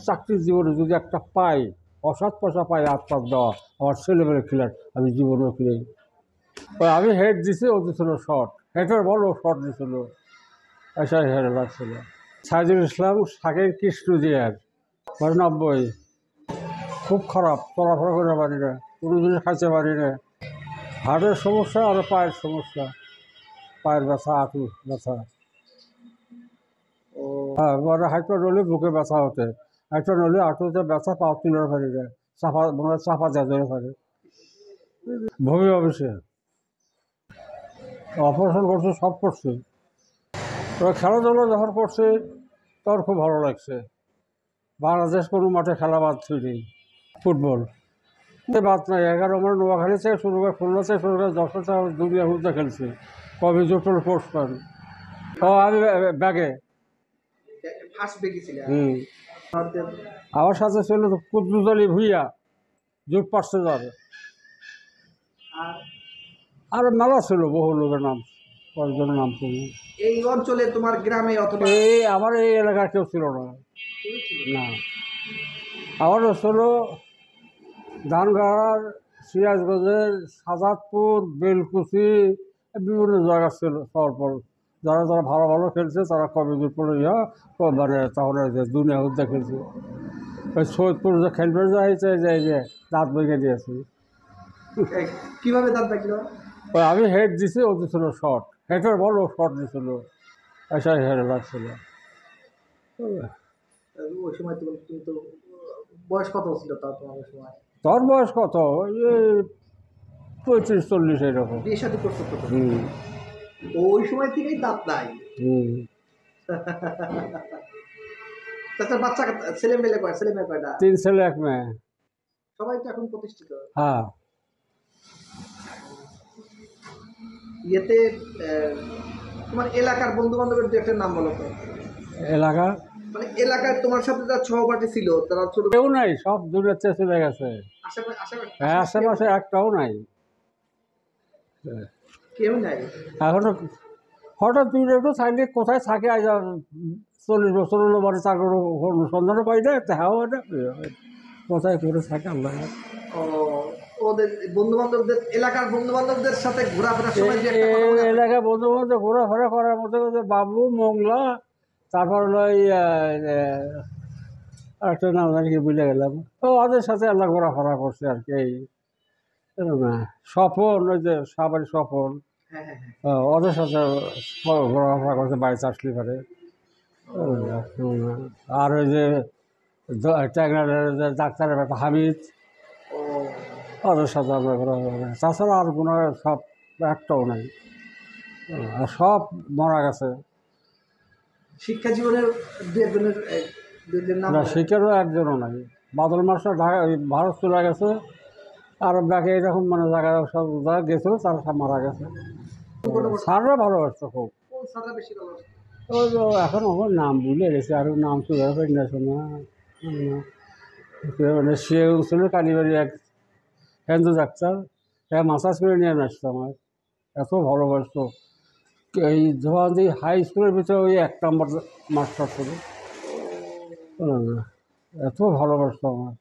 চাকরির জীবনে যদি একটা পাই, অসৎ পয়সা পাই আত্মার দেওয়া, আমার ছেলেমেয়ে খেলার আমি জীবনেও খেলি। আমি হেড দিছি, ও দিছিল শর্ট, হেডের বল ও শর্ট দিছিল, এসাই হেড লাগছিল। সাইদুল ইসলাম শাকের কৃষ্ণ জিয়ার 90। খুব খারাপ, চলাফেরা করতে পারি না, কোনো জিনিস খাইতে পারি না। হার্টের সমস্যা আর পায়ের সমস্যা, পায়ের ব্যথা, হাঁটু ব্যথা। হ্যাঁ, মানে হাঁটতে নলে বুকে ব্যথা হতে, হাঁটতে নলে হাঁটুতে ব্যথা, পা তুলে পারি না, চাপা মানে চাপা দেওয়া ধরে পারে। ভূমি অফিসে অপারেশন করছে, সব করছে। তবে খেলাধুলা যখন করছে তখন খুব ভালো লাগছে। বাংলাদেশ কোনো মাঠে খেলা বাদ নেই, ফুটবল বাদ নাই। 11 নম্বর নোয়াখালী থেকে শুরু করে, খুলনা থেকে শুরু করে 10টা দুনিয়া ঘুরতে খেলছে। কবি জোটল পোস্ট পান। ও আমি ব্যাগে। আমার সাথে ছিল কুদ্দুস আলী ভুইয়া, যুগ পারছে যাবে। আর মেলা ছিল, বহু লোকের নাম, কয়েকজনের নাম ছিল। এই অঞ্চলে তোমার গ্রামে অথবা এই আমার এই এলাকার কেউ ছিল না। না, আমারও ছিল ধানগাড়, সিরাজগঞ্জের সাজাদপুর, বেলকুচি, বিভিন্ন জায়গা ছিল সরপর। যারা যারা ভালো ভালো খেলছে তারা কবিজুর পড়ে মানে তাহলে দুনিয়া হুদ্দা খেলছে। ওই সৈয়দপুর যে খেলবে যাইছে, যে দাঁত ভেঙে দিয়েছি। কিভাবে দাঁত ভাঙলো? ওই আমি হেড দিছি, ও দিছিল শর্ট, হেডের বল ও শর্ট দিছিল, এসাই হেড লাগছিল। ওই সময় তুমি তো বয়স কত ছিল তা তোমার ওই সময়? তোর বয়স কত? এই 35-40 এরকম। বিয়ে শাদী করছো তো? হুম ওই সময় থেকেই দাঁত নাই। হুম। তাছাড়া বাচ্চা ছেলে মেয়ে কয়টা? 3 ছেলে 1 মেয়ে। সবাই তো এখন প্রতিষ্ঠিত। হ্যাঁ। ইয়েতে তোমার এলাকার বন্ধু বান্ধবের দু একটা নাম বলো তো। এলাকা মানে এলাকায় তোমার সাথে যারা সহপাঠী ছিল তারা ছোট, কেউ নাই, সব দূরের চেয়ে চলে গেছে। হ্যাঁ, আশেপাশে আশেপাশে একটাও নাই কেউ নাই এখনো। হঠাৎ দূরে একটু থাকলে কোথায় থাকে, আজ 40 বছর হলো, মানে তার কোনো অনুসন্ধানও পাই না, দেখাও হয় না, কোথায় করে থাকে আল্লাহ। ও ওদের বন্ধু বান্ধবদের, এলাকার বন্ধু বান্ধবদের সাথে ঘোরাফেরার সময় যে একটা কথা এলাকায় বন্ধু বান্ধব ঘোরাফেরা করার মতো বাবু, মোংলা, তারপর হলো একটা নাম জানি কি বুঝে গেলাম। তো ওদের সাথে আল্লাহ ঘোরাফেরা করছে আর কি। এই না, স্বপন, ওই যে সাবারি স্বপন, ওদের সাথে ঘোরাফেরা করছে, বাড়ি আসলে পারে। আর ওই যে ট্যাংরার যে ডাক্তারের ব্যাপার হামিদ, ওদের সাথে আমরা ঘোরাফেরা করি। তাছাড়া আর কোনো সব একটাও নাই, আর সব মারা গেছে। শিক্ষা জীবনের না, শিক্ষারও একজনও নাই। বাদল মাস্টার ঢাকা ভারত চলে গেছে, আর বাকি এরকম মানে জায়গায় সব যারা গেছিল তারা সব মারা গেছে। স্যাররা ভালোবাসতো খুব। ওই যে এখন আমার নাম ভুলে গেছে, আর নাম চলে পারি না শোনা। মানে সে ছিল কালীবাড়ি এক হিন্দু ডাক্তার, হ্যাঁ, মাসাজ করে নিয়ে আসতো আমার, এত ভালোবাসতো। এই ধোয়া দিয়ে হাই স্কুলের ভিতরে ওই 1 নম্বর মাস্টার ছিল, না, এত ভালোবাসতো আমার।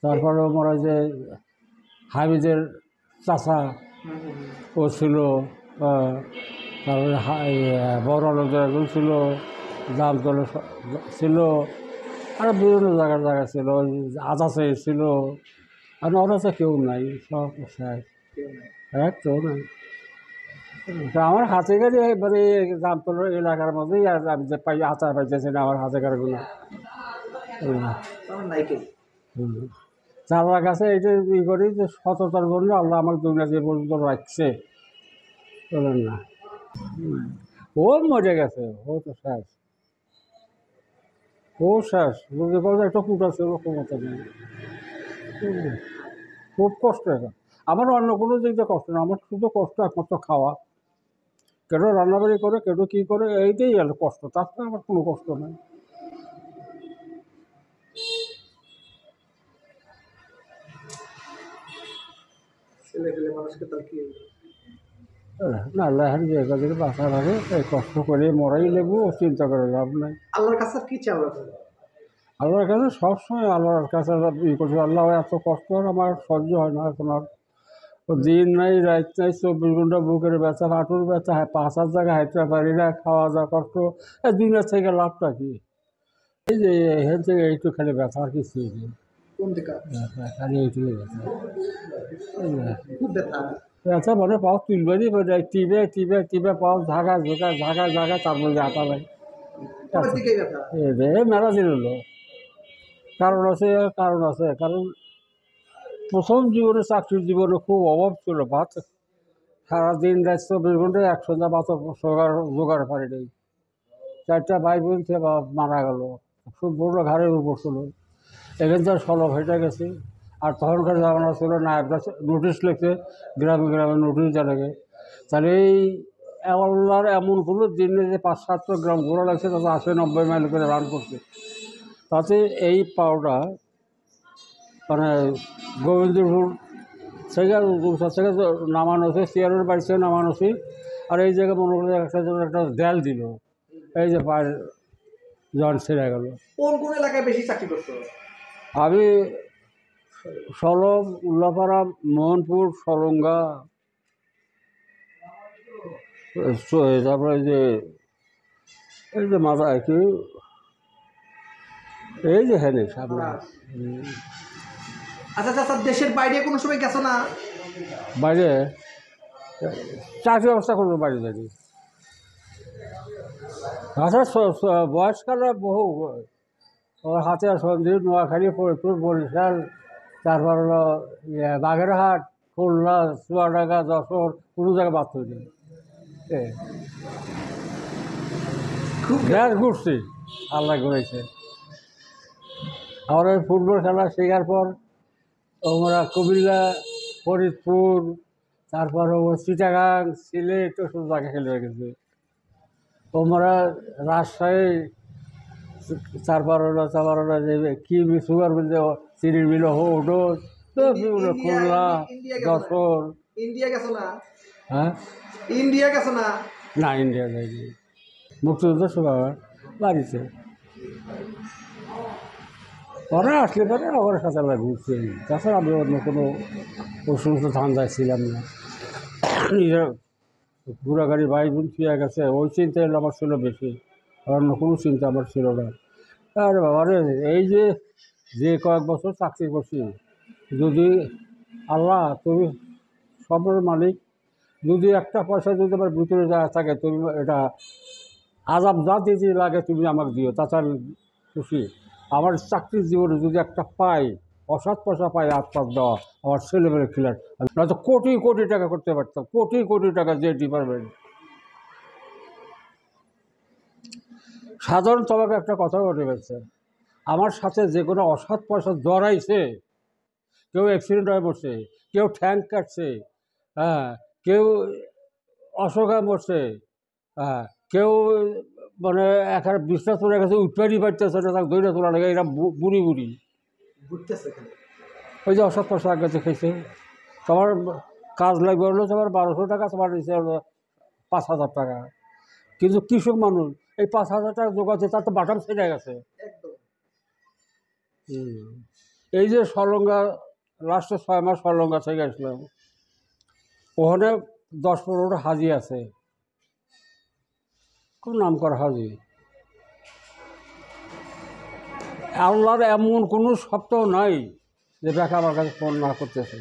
তারপরে আমার ওই যে হামিদের চাচা ও ছিল, তারপরে বড় লোকদের একজন ছিল, জাল দলে ছিল, আর বিভিন্ন জায়গায় ছিল, আদাসে ছিল। আর অনাসে কেউ নাই, সব শেষ, কেউ নাই। আমার হাতে গাড়ি মানে জামতল এলাকার মধ্যেই, আর আমি যে পাই আচার পাইতেছি না আমার হাতে গাড়িগুলো। আল্লাহর কাছে এইটা ই করি যে সততার জন্য আল্লাহ আমার দুনিয়া যে পর্যন্ত রাখছে, বলেন না। ও মরে গেছে, ও তো শেষ, ও শেষ। যদি বলতে একটা কুটা ছিল, ক্ষমতা নেই। খুব কষ্ট এখন আমার, অন্য কোনো দিক দিয়ে কষ্ট না, আমার শুধু কষ্ট একমাত্র খাওয়া। কেন রান্নাবাড়ি করে, কেন কী করে, এইটাই আর কষ্ট, তাছাড়া আমার কোনো কষ্ট নেই। ছেলে পেলে মানুষকে তার কি না লেহার যে একাধিক বাঁচার হবে এই কষ্ট করে মরাই লেবু ও চিন্তা করে লাভ নাই। আল্লাহর কাছে কি চাওয়া যায়? আল্লাহর কাছে সবসময় আল্লাহর কাছে করছি, আল্লাহ এত কষ্ট আর আমার সহ্য হয় না এখন আর। ও দিন নাই রাত নাই 24 ঘন্টা বুকের ব্যথা, হাঁটুর ব্যথা, 5 হাত জায়গায় হাঁটতে পারি না, খাওয়া দাওয়া কষ্ট। এই দুনিয়ার থেকে লাভটা কি? এই যে এখান থেকে এইটু খালি ব্যথা আর কিছু নেই। কোন দিকে? খালি এইটুকু ব্যথা। এই যে খুব ব্যথা। ব্যথা মানে পাও তুলবারই বোঝায়, টিপে টিপে টিপে পাও ঝাঁকা ঝোঁকা ঝাঁকা ঝাঁকা তারপরে যে আটা লাগে। কোন দিকে ব্যথা? এই মেলা দিন হলো। কারণ আছে, কারণ আছে, কারণ প্রথম জীবনে চাকরির জীবনে খুব অভাব ছিল। ভাত সারাদিন রাত 24 ঘন্টা 100 ভাত জোগাড় পারি নেই। 4টা ভাই বোন থেকে মারা গেল, খুব বড় ঘাড়ের উপর ছিল। এখান থেকে সলভ হেঁটে গেছি। আর তখনকার জামানা ছিল না, একটা নোটিশ লিখতে গ্রামে গ্রামে নোটিশ জানাগে। তাহলে এই আল্লাহর এমন কোনো দিন নেই যে 500-700 গ্রাম ঘোরা লাগছে, তাতে 80-90 মাইল করে রান করছে। তাতে এই পাওটা মানে গোবিন্দপুর থেকে নামানো হচ্ছে, চেয়ারের বাড়ি থেকে নামানো হচ্ছে। আর এই জায়গায় মনে করে একটা দেয়াল দিল, এই যে পায়ের জন ছেড়ে গেল। কোন কোন এলাকায় বেশি চাকরি করছো? আমি সলভ, উল্লাপাড়া, মোহনপুর, সরঙ্গা, তারপরে এই যে মাথা কি এই যে হ্যাঁ সামনে। আচ্ছা আচ্ছা, দেশের বাইরে কোনো সময় গেছো না? বাইরে চাকরি ব্যবস্থা করবো, বাইরে যাই। আচ্ছা বয়সকালে বহু ওর হাতে সন্দ্বীপ, নোয়াখালী, ফরিদপুর, বরিশাল, তারপর হলো বাগেরহাট, খুলনা, চুয়াডাঙ্গা, যশোর, কোনো জায়গায় বাদ হয়নি। খুব গ্যাস ঘুরছি, আল্লাহ ঘুরেছে। আমার ওই ফুটবল খেলা শেখার পর আমরা কুমিল্লা, ফরিদপুর, তারপর চিটাগাং, সিলেট, সব জায়গায় খেলে গেছি। আমরা রাজশাহী, তারপর হলো যে কি সুগার মিল, চিনির মিল, ওটো খুলনা, যশোর। ইন্ডিয়া গেছো না? হ্যাঁ, ইন্ডিয়া গেছো না? না ইন্ডিয়া যাইনি। মুক্তিযুদ্ধের সময় বাড়িতে ওরা আসলে পরে আমার সাথে আমরা ঘুরছি। তাছাড়া আমি অন্য কোনো সমস্ত ধান্দায় ছিলাম না। নিজের ঘোরাঘুরি ভাই বোন ফিরে গেছে, ওই চিন্তাই আমার ছিল বেশি, অন্য কোনো চিন্তা আমার ছিল না। আরে বাবা রে, এই যে কয়েক বছর চাকরি করছি, যদি আল্লাহ তুমি সবের মালিক, যদি একটা পয়সা যদি আমার ভিতরে যা থাকে, তুমি এটা আজাব যা দিতে লাগে তুমি আমাকে দিও, তাছাড়া খুশি। আমার চাকরির জীবনে যদি একটা পাই, অসৎ পয়সা পাই আত্মার দেওয়া, আমার ছেলেমেয়ে খিলার, নয়তো কোটি কোটি টাকা করতে পারতাম, কোটি কোটি টাকা যে ডিপার্টমেন্ট। সাধারণ তোমাকে একটা কথা বলে গেছে, আমার সাথে যে কোনো অসৎ পয়সা জড়াইছে, কেউ অ্যাক্সিডেন্ট হয়ে মরছে, কেউ ঠ্যাঙ্ক কাটছে, হ্যাঁ, কেউ অসুখে মরছে, হ্যাঁ, কেউ মানে এখানে বিশ্বাস করে গেছে উঠপাড়ি পারতেছে না, তাকে দৈরা তোলা লাগে, এরা বুড়ি বুড়ি ঘুরতেছে এখানে। ওই যে অসৎ পয়সা আগে দেখেছে। তোমার কাজ লাগবে হলো তোমার 1200 টাকা, তোমার দিচ্ছে হলো 5000 টাকা। কিন্তু কৃষক মানুষ এই 5000 টাকা জোগাচ্ছে, তার তো বাটাম ছেড়ে গেছে। একদম। এই যে সলঙ্গা, লাস্টে 6 মাস সলঙ্গা থেকে আসলাম, ওখানে 10-15টা হাজি আছে, খুব নাম করা হাজি। আল্লাহর এমন কোনো সপ্তাহ নাই যে বেকা আমার কাছে ফোন না করতেছে।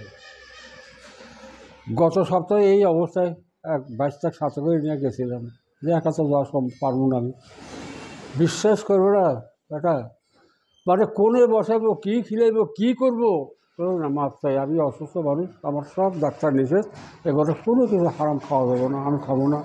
গত সপ্তাহে এই অবস্থায় এক 22 সাথে করে নিয়ে গেছিলাম, যে একা তো যাওয়া পারবো না আমি। বিশ্বাস করবো না এটা, মানে কোনে বসাবো, কী খিলাইবো, কী করবো, না মাপ চাই। আমি অসুস্থ মানুষ, আমার সব ডাক্তার নিষেধ, এবারে কোনো কিছু হারাম খাওয়া যাবে না, আমি খাবো না।